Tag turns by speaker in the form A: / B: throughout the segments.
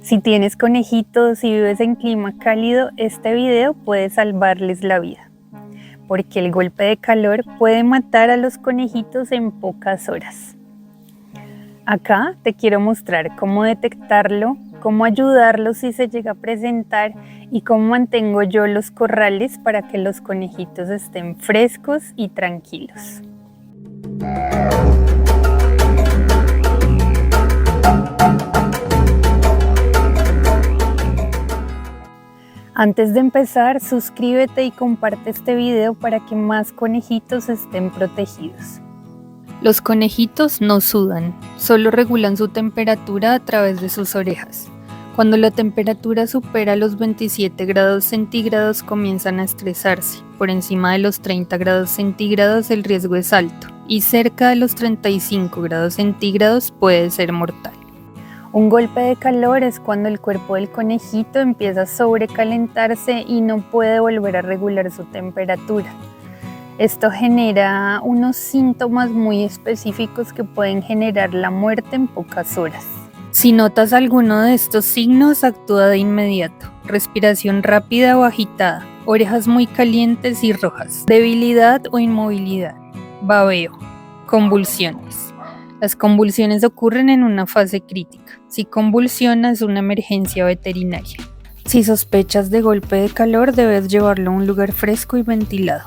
A: Si tienes conejitos y vives en clima cálido, este video puede salvarles la vida, porque el golpe de calor puede matar a los conejitos en pocas horas. Acá te quiero mostrar cómo detectarlo, cómo ayudarlos si se llega a presentar y cómo mantengo yo los corrales para que los conejitos estén frescos y tranquilos. Antes de empezar, suscríbete y comparte este video para que más conejitos estén protegidos. Los conejitos no sudan, solo regulan su temperatura a través de sus orejas. Cuando la temperatura supera los 27 grados centígrados comienzan a estresarse. Por encima de los 30 grados centígrados el riesgo es alto y cerca de los 35 grados centígrados puede ser mortal. Un golpe de calor es cuando el cuerpo del conejito empieza a sobrecalentarse y no puede volver a regular su temperatura. Esto genera unos síntomas muy específicos que pueden generar la muerte en pocas horas. Si notas alguno de estos signos, actúa de inmediato. Respiración rápida o agitada, orejas muy calientes y rojas, debilidad o inmovilidad, babeo, convulsiones. Las convulsiones ocurren en una fase crítica. Si convulsiona es una emergencia veterinaria. Si sospechas de golpe de calor, debes llevarlo a un lugar fresco y ventilado.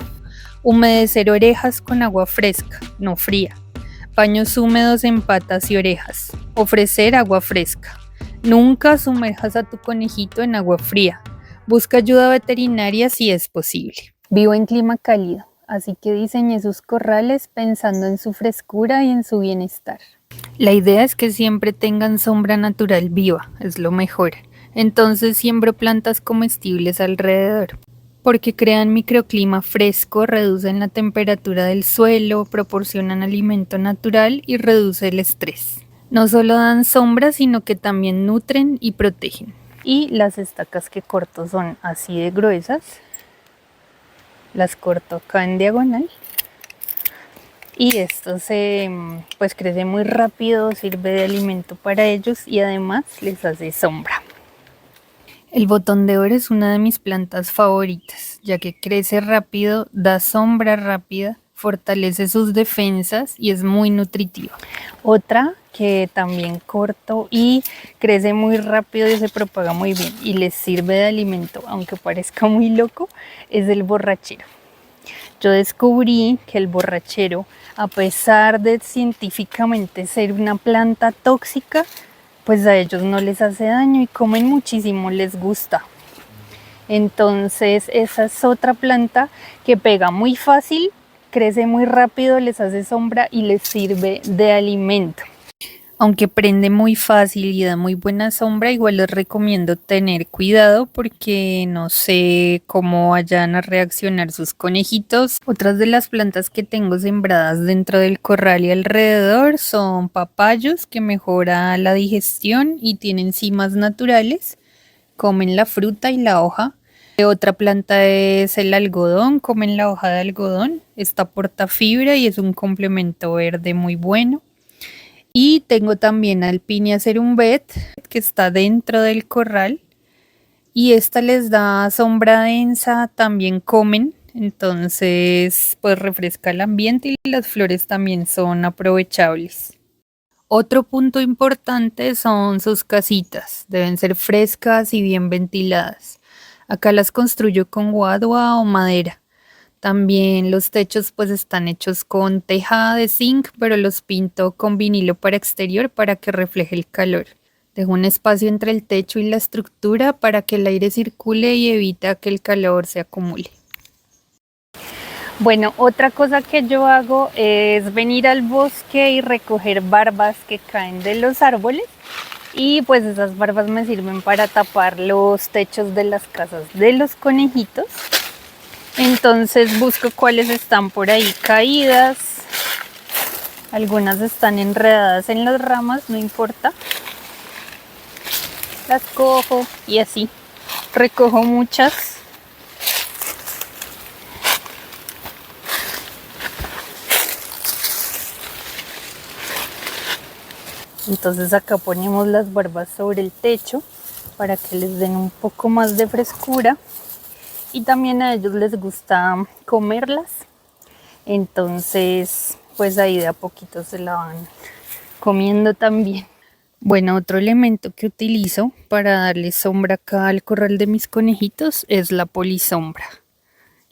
A: Humedecer orejas con agua fresca, no fría. Paños húmedos en patas y orejas. Ofrecer agua fresca. Nunca sumerjas a tu conejito en agua fría. Busca ayuda veterinaria si es posible. Vivo en clima cálido, así que diseñé sus corrales pensando en su frescura y en su bienestar. La idea es que siempre tengan sombra natural viva, es lo mejor. Entonces siembro plantas comestibles alrededor, porque crean microclima fresco, reducen la temperatura del suelo, proporcionan alimento natural y reduce el estrés. No solo dan sombra, sino que también nutren y protegen. Y las estacas que corto son así de gruesas. Las corto acá en diagonal. Y esto pues crece muy rápido, sirve de alimento para ellos y además les hace sombra. El botón de oro es una de mis plantas favoritas, ya que crece rápido, da sombra rápida, fortalece sus defensas y es muy nutritiva. Otra que también corto y crece muy rápido y se propaga muy bien y les sirve de alimento, aunque parezca muy loco, es el borrachero. Yo descubrí que el borrachero, a pesar de científicamente ser una planta tóxica, pues a ellos no les hace daño y comen muchísimo, les gusta. Entonces esa es otra planta que pega muy fácil, crece muy rápido, les hace sombra y les sirve de alimento. Aunque prende muy fácil y da muy buena sombra, igual les recomiendo tener cuidado porque no sé cómo vayan a reaccionar sus conejitos. Otras de las plantas que tengo sembradas dentro del corral y alrededor son papayos, que mejora la digestión y tienen cimas naturales. Comen la fruta y la hoja. Otra planta es el algodón, comen la hoja de algodón. Esta aporta fibra y es un complemento verde muy bueno. Y tengo también Alpinia cerumbet, que está dentro del corral. Y esta les da sombra densa, también comen. Entonces, pues refresca el ambiente y las flores también son aprovechables. Otro punto importante son sus casitas. Deben ser frescas y bien ventiladas. Acá las construyo con guadua o madera. También los techos pues están hechos con tejada de zinc, pero los pinto con vinilo para exterior para que refleje el calor. Dejo un espacio entre el techo y la estructura para que el aire circule y evita que el calor se acumule. Bueno, otra cosa que yo hago es venir al bosque y recoger barbas que caen de los árboles. Y pues esas barbas me sirven para tapar los techos de las casas de los conejitos. Entonces busco cuáles están por ahí caídas. Algunas están enredadas en las ramas, no importa. Las cojo y así. Recojo muchas. Entonces acá ponemos las barbas sobre el techo para que les den un poco más de frescura. Y también a ellos les gusta comerlas. Entonces, pues ahí de a poquito se la van comiendo también. Bueno, otro elemento que utilizo para darle sombra acá al corral de mis conejitos es la polisombra.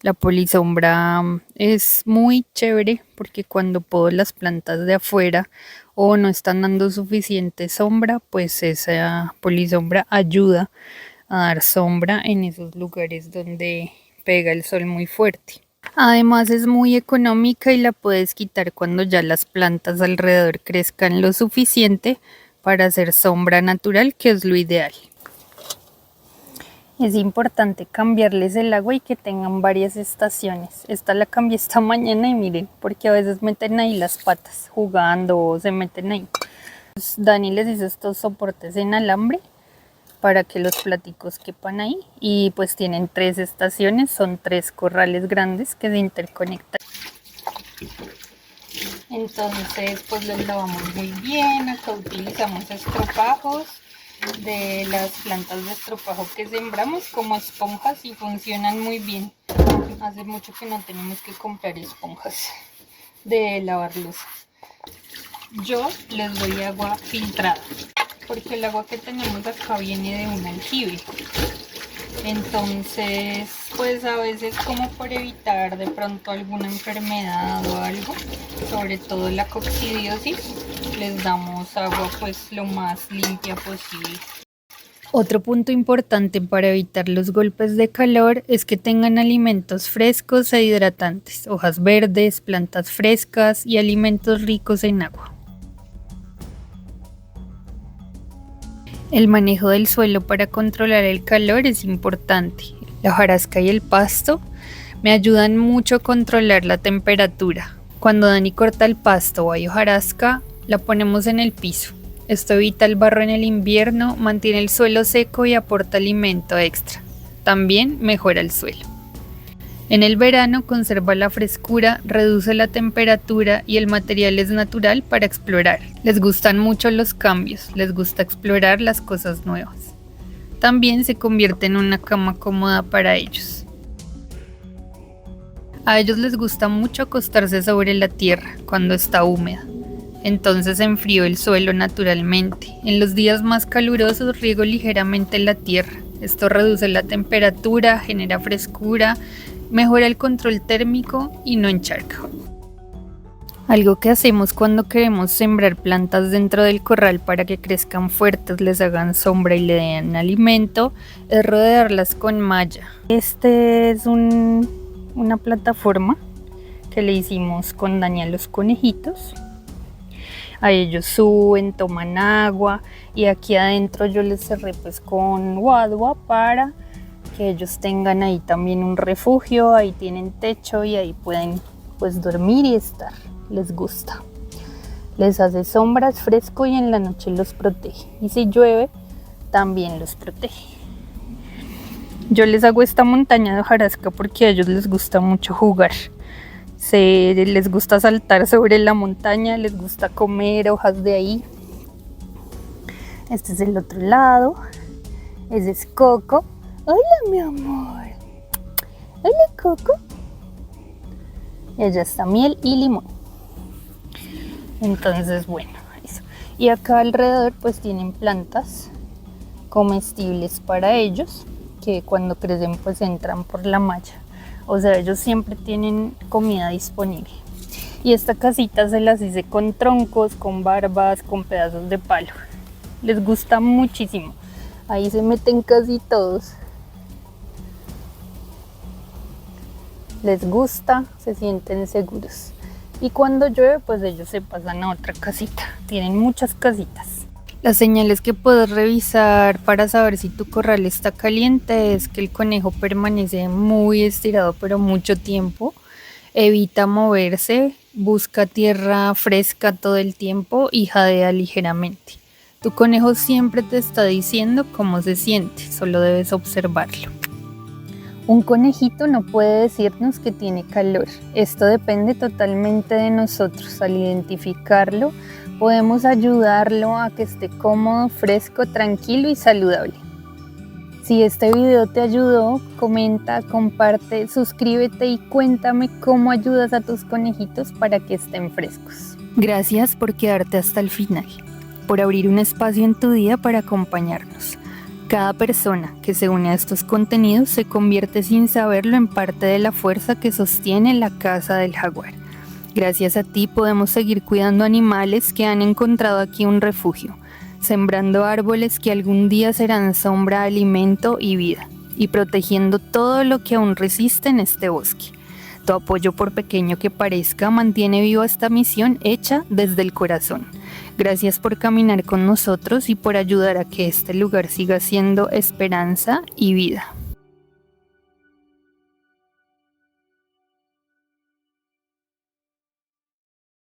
A: La polisombra es muy chévere porque cuando podo las plantas de afuera o no están dando suficiente sombra, pues esa polisombra ayuda a dar sombra en esos lugares donde pega el sol muy fuerte. Además es muy económica y la puedes quitar cuando ya las plantas alrededor crezcan lo suficiente para hacer sombra natural, que es lo ideal. Es importante cambiarles el agua y que tengan varias estaciones. Esta la cambié esta mañana y miren, porque a veces meten ahí las patas jugando o se meten ahí. Pues Dani les hizo estos soportes en alambre para que los platicos quepan ahí y pues tienen 3 estaciones, son 3 corrales grandes que se interconectan. Entonces pues los lavamos muy bien. Acá utilizamos estropajos de las plantas de estropajo que sembramos como esponjas y funcionan muy bien. Hace mucho que no tenemos que comprar esponjas de lavar loza. Yo les doy agua filtrada porque el agua que tenemos acá viene de un aljibe. Entonces, pues a veces como por evitar de pronto alguna enfermedad o algo, sobre todo la coccidiosis, les damos agua pues lo más limpia posible. Otro punto importante para evitar los golpes de calor es que tengan alimentos frescos e hidratantes, hojas verdes, plantas frescas y alimentos ricos en agua. El manejo del suelo para controlar el calor es importante. La hojarasca y el pasto me ayudan mucho a controlar la temperatura. Cuando Dani corta el pasto o hay hojarasca, la ponemos en el piso. Esto evita el barro en el invierno, mantiene el suelo seco y aporta alimento extra. También mejora el suelo. En el verano conserva la frescura, reduce la temperatura y el material es natural para explorar. Les gustan mucho los cambios, les gusta explorar las cosas nuevas. También se convierte en una cama cómoda para ellos. A ellos les gusta mucho acostarse sobre la tierra cuando está húmeda. Entonces enfrío el suelo naturalmente. En los días más calurosos riego ligeramente la tierra. Esto reduce la temperatura, genera frescura, mejora el control térmico y no encharca. Algo que hacemos cuando queremos sembrar plantas dentro del corral para que crezcan fuertes, les hagan sombra y le den alimento, es rodearlas con malla. Este es una plataforma que le hicimos con Dani a los conejitos. A ellos suben, toman agua y aquí adentro yo les cerré pues con guadua para que ellos tengan ahí también un refugio. Ahí tienen techo y ahí pueden pues dormir y estar, les gusta. Les hace sombras, fresco y en la noche los protege. Y si llueve también los protege. Yo les hago esta montaña de hojarasca porque a ellos les gusta mucho jugar. Les gusta saltar sobre la montaña, les gusta comer hojas de ahí. Este es el otro lado. Ese es Coco. Hola, mi amor. Hola, Coco. Y allá está miel y limón. Entonces, bueno, eso. Y acá alrededor pues tienen plantas comestibles para ellos, que cuando crecen pues entran por la malla. O sea, ellos siempre tienen comida disponible. Y esta casita se las hice con troncos, con barbas, con pedazos de palo. Les gusta muchísimo. Ahí se meten casi todos. Les gusta, se sienten seguros. Y cuando llueve, pues ellos se pasan a otra casita. Tienen muchas casitas. Las señales que puedes revisar para saber si tu corral está caliente es que el conejo permanece muy estirado pero mucho tiempo, evita moverse, busca tierra fresca todo el tiempo y jadea ligeramente. Tu conejo siempre te está diciendo cómo se siente, solo debes observarlo. Un conejito no puede decirnos que tiene calor. Esto depende totalmente de nosotros. Al identificarlo, podemos ayudarlo a que esté cómodo, fresco, tranquilo y saludable. Si este video te ayudó, comenta, comparte, suscríbete y cuéntame cómo ayudas a tus conejitos para que estén frescos. Gracias por quedarte hasta el final, por abrir un espacio en tu día para acompañarnos. Cada persona que se une a estos contenidos se convierte sin saberlo en parte de la fuerza que sostiene la casa del jaguar. Gracias a ti podemos seguir cuidando animales que han encontrado aquí un refugio, sembrando árboles que algún día serán sombra, alimento y vida, y protegiendo todo lo que aún resiste en este bosque. Tu apoyo, por pequeño que parezca, mantiene viva esta misión hecha desde el corazón. Gracias por caminar con nosotros y por ayudar a que este lugar siga siendo esperanza y vida.